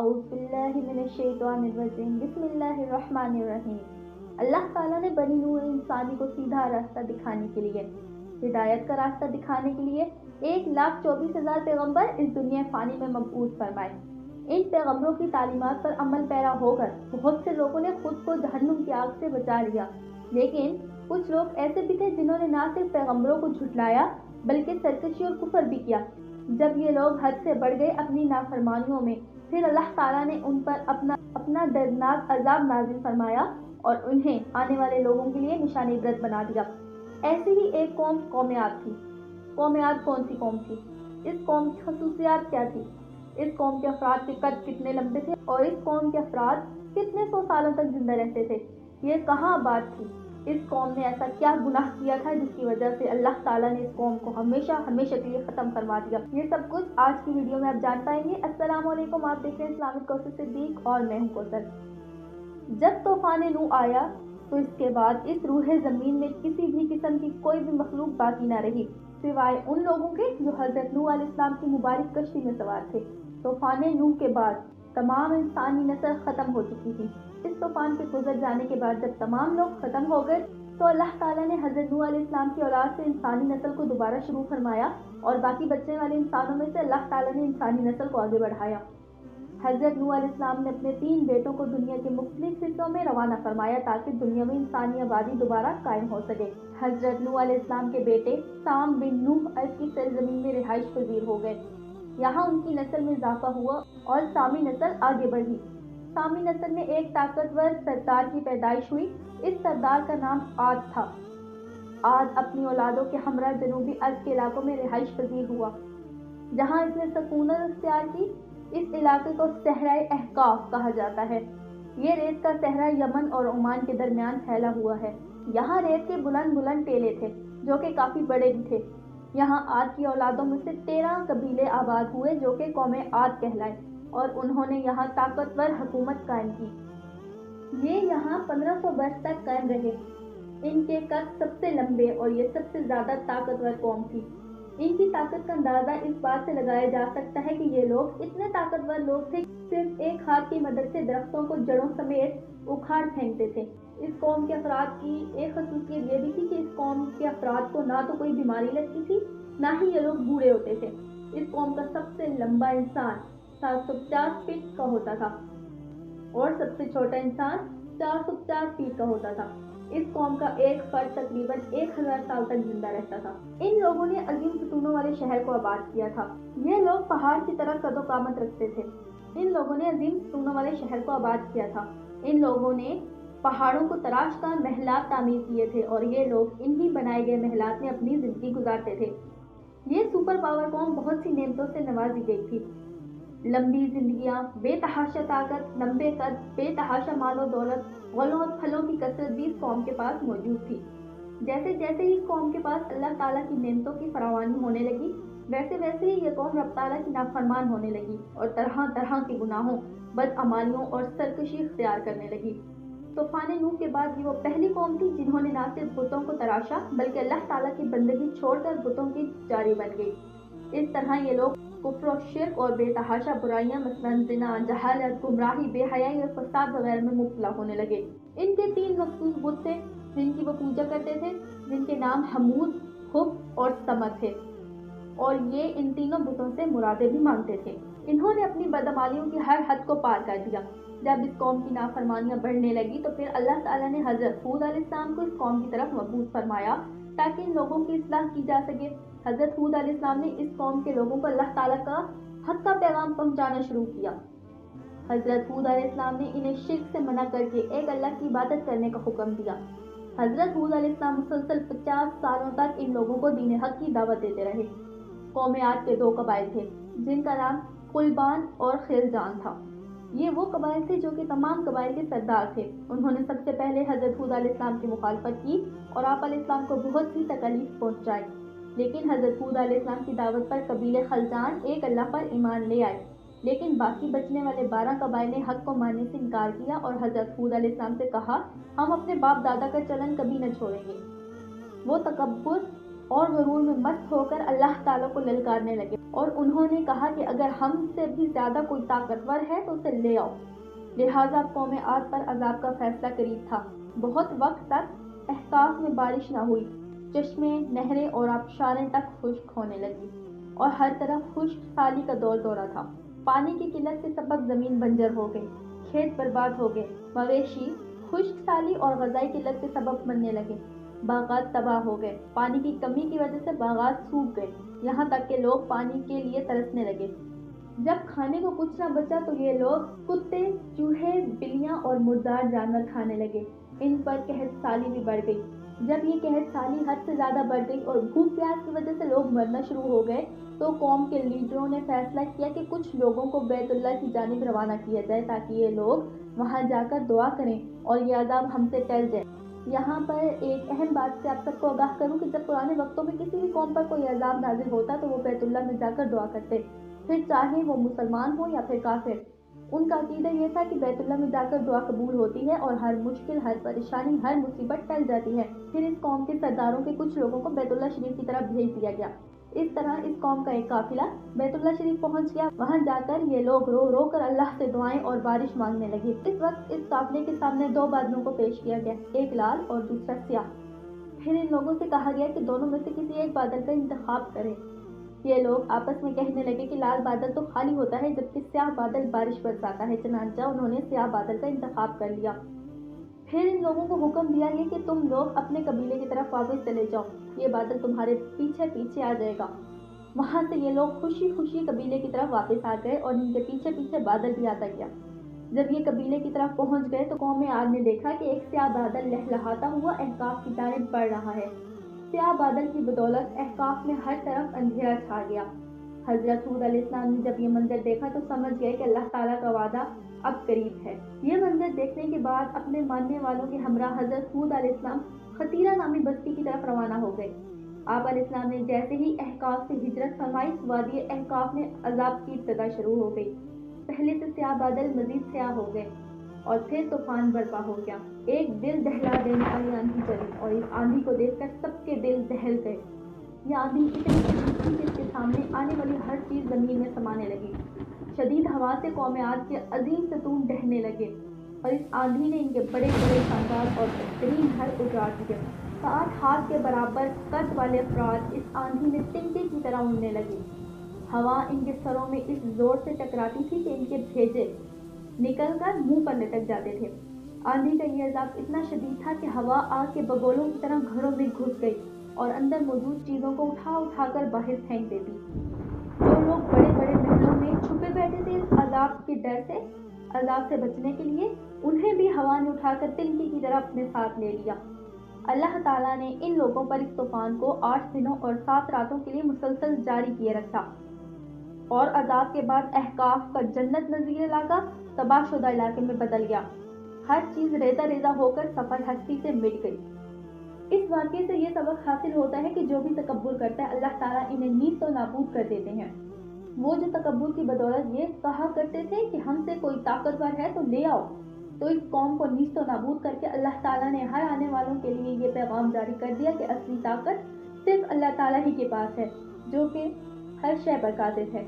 अऊज़ु बिल्लाहि मिनश्शैतानिर्रजीम बिस्मिल्लाहिर्रहमानिर्रहीम। अल्लाह ताला ने बनी नूह इंसानी को सीधा रास्ता दिखाने के लिए, हिदायत का रास्ता दिखाने के लिए 1,24,000 पैगम्बर इस दुनिया फ़ानी में मबऊस फरमाए। इन पैगम्बरों की तालीमात पर अमल पैरा होकर बहुत से लोगों ने खुद को जहन्नुम की आग से बचा लिया, लेकिन कुछ लोग ऐसे भी थे जिन्होंने न सिर्फ पैगम्बरों को झुठलाया बल्कि सरकशी और कुफर भी किया। जब ये लोग हद से बढ़ गए अपनी नाफरमानियों में, फिर अल्लाह ताला ने उन पर अपना दर्दनाक अजाब नाजिल फरमाया और उन्हें आने वाले लोगों के लिए निशान इबरत बना दिया। ऐसी ही एक कौम आद थी। कौम आद कौन सी कौम थी? इस कौम की खसूसियात क्या थी? इस कौम के अफराद के कद कितने लंबे थे और इस कौम के अफराद कितने सौ सालों तक जिंदा रहते थे? ये कहाँ आबाद थी? इस कौम ने ऐसा क्या गुनाह किया था जिसकी वजह से अल्लाह ताला ने इस कौम को हमेशा हमेशा के लिए ख़त्म फरमा दिया? ये सब कुछ आज की वीडियो में आप जान पाएंगे। अस्सलाम वालेकुम, आप देख रहे हैं इस्लामिक कौसर सिद्दीक और मैं हूं कौसर। जब तूफान नूह आया तो इसके बाद इस रूहे ज़मीन में किसी भी किस्म की कोई भी मखलूक बाकी न रही सिवाय उन लोगों के जो हज़रत नूह अलैहिस्सलाम की मुबारक कश्ती में सवार थे। तूफान नूह के बाद तमाम इंसानी नस्ल ख़त्म हो चुकी थी। इस तूफान के गुजर जाने के बाद जब तमाम लोग ख़त्म हो गए तो अल्लाह ताला ने हज़रत नूह अलैहिस्सलाम की औलाद से इंसानी नस्ल को दोबारा शुरू फरमाया और बाकी बचने वाले इंसानों में से अल्लाह ताला ने इंसानी नस्ल को आगे बढ़ाया। हज़रत नूह अलैहिस्सलाम ने अपने 3 बेटों को दुनिया के मुख्तलिफ हिस्सों में रवाना फरमाया ताकि दुनिया में इंसानी आबादी दोबारा कायम हो सके। हज़रत नूह अलैहिस्सलाम के बेटे साम बिन नूह अर्ज़ की सरज़मीन में रिहाइश पजीर हो गए। यहाँ उनकी नस्ल में इजाफा हुआ और सामी नस्ल आगे बढ़ी। सामी नस्ल में एक ताकतवर सरदार की पैदाइश हुई। इस सरदार का नाम आद था। आद अपनी औलादों के हमरा जनूबी अर्ज़ के इलाकों में रिहाइश पजीर हुआ, जहाँ इसने सकूनत इख्तियार की। इस इलाके को सहराए अहकाफ कहा जाता है। ये रेत का सहरा यमन और ओमान के दरमियान फैला हुआ है। यहाँ रेत के बुलंद बुलंद टेले थे जो कि काफ़ी बड़े भी थे। यहाँ आद की औलादों में से 13 कबीले आबाद हुए जो कि कौम आद कहलाए और उन्होंने यहाँ ताकतवर हुकूमत कायम की। ये यहाँ 1500 वर्ष तक कायम रहे। इनके कद सबसे लंबे और ये सबसे ज़्यादा ताकतवर कौम थी। इनकी ताकत का अंदाज़ा इस बात से लगाया जा सकता है कि ये लोग इतने ताकतवर लोग थे कि सिर्फ एक हाथ की मदद से दरख्तों को जड़ों समेत उखाड़ फेंकते थे। इस कौम के अफराद की एक खसूसियत ये भी थी कि इस कौम के अफराद को ना तो कोई बीमारी लगती थी, ना ही ये लोग बूढ़े होते थे। इस कौम का सबसे लंबा इंसान 750 फीट का होता था और सबसे छोटा इंसान 450 फीट का होता था। इस कौम का एक फर्द तकरीबन 1000 साल तक जिंदा रहता था। इन लोगों ने अजीम सतूनों वाले शहर को आबाद किया था। ये लोग पहाड़ की तरह कदो कामत रखते थे। इन लोगों ने अजीम सतूनों वाले शहर को आबाद किया था। इन लोगों ने पहाड़ों को तराश कर महलात तामीर किए थे और ये लोग इन्हीं बनाए गए महलात में अपनी जिंदगी गुजारते थे। ये सुपर पावर कौम बहुत सी नेमतों से नवाजी गई थी। लंबी जिंदगियां, बेतहाशा ताकत, लंबे कद, बेतहाशा मालो दौलत, फलों और फलों की कसरत भी इस कौम के पास मौजूद थी। जैसे जैसे ही इस कौम के पास अल्लाह ताला की नेमतों की फरावानी होने लगी, वैसे वैसे ही ये कौम रब ताला की नाफरमान होने लगी और तरह तरह के गुनाहों, बदअमालियों और सरकशी इख्तियार करने लगी। तूफान नूह के बाद ये वो पहली कौम थी जिन्होंने न सिर्फ बुतों को तराशा बल्कि अल्लाह ताला की बंदगी छोड़कर बुतों की जारी बन गई। इस तरह ये लोग कुफ्र और शिर्क और बेतहाशा बुराइयां मसलन ज़िना, जहालत, गुमराही, बेहयाई और फसाद वगैरह में मुब्तला होने लगे। इनके 3 मखसूस बुत थे जिनकी वो पूजा करते थे, जिनके नाम हमूद, हुब और समद थे और ये इन तीनों बुतों से मुरादे भी मांगते थे। इन्होंने अपनी बदअमालियों की हर हद को पार कर दिया। जब इस कौम की नाफरमानियां बढ़ने लगी तो फिर अल्लाह ताला ने हज़रत हूद अलैहिस्सलाम को इस कौम की तरफ मबऊस फरमाया ताकि इन लोगों की इस्लाह की जा सके। हज़रत हूद अलैहिस्सलाम ने इस कौम के लोगों को अल्लाह ताला का हक का पैगाम पहुंचाना शुरू किया। हज़रत हूद अलैहिस्सलाम ने इन्हें शिर्क से मना करके एक अल्लाह की इबादत करने का हुक्म दिया। हज़रत हूद अलैहिस्सलाम मुसलसल 50 सालों तक इन लोगों को दीन हक की दावत देते रहे। कौम आद के 2 कबाइल थे जिनका नाम कुलबान और खिलजान था। ये वो कबाइल थे जो कि तमाम कबाइल के सरदार थे। उन्होंने सबसे पहले हज़रत हूद अलैहिस्सलाम की मुखालफत की और आप अलैहिस्सलाम को बहुत सी तकलीफ पहुंचाई, लेकिन हज़रत हूद अलैहिस्सलाम की दावत पर कबीले खलजान एक अल्लाह पर ईमान ले आए। लेकिन बाकी बचने वाले 12 कबाइल ने हक को मानने से इनकार किया और हज़रत हूद अलैहिस्सलाम से कहा, हम अपने बाप दादा का चलन कभी न छोड़ेंगे। वो तकब्बुर اور غرور میں مست ہو کر اللہ تعالیٰ کو للکارنے لگے اور انہوں نے کہا کہ اگر ہم سے بھی زیادہ کوئی طاقتور ہے تو اسے لے آؤ۔ لہٰذا قوم عاد پر عذاب کا فیصلہ قریب تھا۔ بہت وقت تک احقاف میں بارش نہ ہوئی، چشمے، نہریں اور آبشاریں تک خشک ہونے لگی اور ہر طرف خشک سالی کا دور دورہ تھا۔ پانی کی قلت کے سبب زمین بنجر ہو گئی، کھیت برباد ہو گئے، مویشی خشک سالی اور غذائی قلت کے سبب مرنے لگے، باغات تباہ ہو گئے، پانی کی کمی کی وجہ سے باغات سوکھ گئے، یہاں تک کہ لوگ پانی کے لیے ترسنے لگے۔ جب کھانے کو کچھ نہ بچا تو یہ لوگ کتے، چوہے، بلیاں اور مردار جانور کھانے لگے۔ ان پر قحط سالی بھی بڑھ گئی۔ جب یہ قحط سالی حد سے زیادہ بڑھ گئی اور بھوک پیاس کی وجہ سے لوگ مرنا شروع ہو گئے تو قوم کے لیڈروں نے فیصلہ کیا کہ کچھ لوگوں کو بیت اللہ کی جانب روانہ کیا جائے تاکہ یہ لوگ وہاں جا کر دعا کریں اور یہ عذاب ہم سے ٹل جائے۔ یہاں پر ایک اہم بات سے آپ سب کو آگاہ کروں کہ جب پرانے وقتوں میں کسی بھی قوم پر کوئی عذاب نازل ہوتا تو وہ بیت اللہ میں جا کر دعا کرتے، پھر چاہے وہ مسلمان ہو یا پھر کافر۔ ان کا عقیدہ یہ تھا کہ بیت اللہ میں جا کر دعا قبول ہوتی ہے اور ہر مشکل، ہر پریشانی، ہر مصیبت ٹل جاتی ہے۔ پھر اس قوم کے سرداروں کے کچھ لوگوں کو بیت اللہ شریف کی طرف بھیج دیا گیا۔ اس طرح اس قوم کا ایک قافلہ بیت اللہ شریف پہنچ گیا۔ وہاں جا کر یہ لوگ رو رو کر اللہ سے دعائیں اور بارش مانگنے لگے۔ اس وقت اس قافلے کے سامنے دو بادلوں کو پیش کیا گیا، ایک لال اور دوسرا سیاہ۔ پھر ان لوگوں سے کہا گیا کہ دونوں میں سے کسی ایک بادل کا انتخاب کریں۔ یہ لوگ آپس میں کہنے لگے کہ لال بادل تو خالی ہوتا ہے جبکہ سیاہ بادل بارش برساتا ہے، چنانچہ انہوں نے سیاہ بادل کا انتخاب کر لیا۔ پھر ان لوگوں کو حکم دیا گیا کہ تم لوگ اپنے قبیلے کی طرف واپس چلے جاؤ، یہ بادل تمہارے پیچھے پیچھے آ جائے گا۔ وہاں سے یہ لوگ خوشی خوشی قبیلے کی طرف واپس آ گئے اور ان کے پیچھے پیچھے بادل بھی آتا گیا۔ جب یہ قبیلے کی طرف پہنچ گئے تو قوم عاد نے دیکھا کہ ایک سیاہ بادل لہلہاتا ہوا احقاف کی جانب بڑھ رہا ہے۔ سیاہ بادل کی بدولت احقاف میں ہر طرف اندھیرا چھا گیا۔ حضرت ہود علیہ السلام نے جب یہ منظر دیکھا تو سمجھ گئے کہ اللہ تعالیٰ کا وعدہ اب قریب ہے۔ یہ منظر دیکھنے کے بعد اپنے ماننے والوں کے ہمراہ حضرت ہود علیہ السلام خطیرہ نامی بستی کی طرف روانہ ہو گئے۔ آپ علیہ السلام نے جیسے ہی احقاف سے ہجرت فرمائی، وادی احقاف میں عذاب کی ابتدا شروع ہو گئی۔ پہلے سے سیاہ بادل مزید سیاہ ہو گئے اور پھر طوفان برپا ہو گیا۔ ایک دل دہلا دینے والی آندھی چلی اور اس آندھی کو دیکھ کر سب کے دل دہل گئے۔ یہ آندھی اتنی شدید تھی کہ اس کے سامنے آنے والی ہر چیز زمین میں سمانے لگی۔ شدید ہوا سے قوم عاد کے عظیم ستون ڈھہنے لگے اور اس آندھی نے ان کے بڑے بڑے شاندار اور بہترین گھر اجاڑ دیے۔ 60 ہاتھ کے برابر قد والے افراد اس آندھی میں تنکے کی طرح اڑنے لگے۔ ہوا ان کے سروں میں اس زور سے ٹکراتی تھی کہ ان کے بھیجے نکل کر منہ پر لٹک جاتے تھے۔ آندھی کا یہ عذاب اتنا شدید تھا کہ ہوا آگ کے بگولوں کی طرح گھروں میں گھس گئی اور اندر موجود چیزوں کو اٹھا اٹھا کر باہر پھینک دیتی۔ جو لوگ بڑے بڑے محلوں میں چھپے بیٹھے تھے اس عذاب کے ڈر سے، عذاب سے بچنے کے لیے، انہیں بھی ہوا نے اٹھا کر تنکے کی طرح اپنے ساتھ لے لیا۔ اللہ تعالیٰ نے ان لوگوں پر اس طوفان کو 8 دنوں اور 7 راتوں کے لیے مسلسل جاری کیے رکھا اور عذاب کے بعد احقاف کا جنت نظیر علاقہ تباہ شدہ علاقے میں بدل گیا۔ ہر چیز ریزہ ریزہ ہو کر سفر ہستی سے مٹ گئی۔ اس واقعے سے یہ سبق حاصل ہوتا ہے کہ جو بھی تکبر کرتا ہے اللہ تعالیٰ انہیں نیست و نابود کر دیتے ہیں۔ وہ جو تکبر کی بدولت یہ کہا کرتے تھے کہ ہم سے کوئی طاقتور ہے تو لے آؤ، تو اس قوم کو نیست و نابود کر کے اللہ تعالیٰ نے ہر آنے والوں کے لیے یہ پیغام جاری کر دیا کہ اصلی طاقت صرف اللہ تعالیٰ ہی کے پاس ہے جو کہ ہر شے پر قادر ہے۔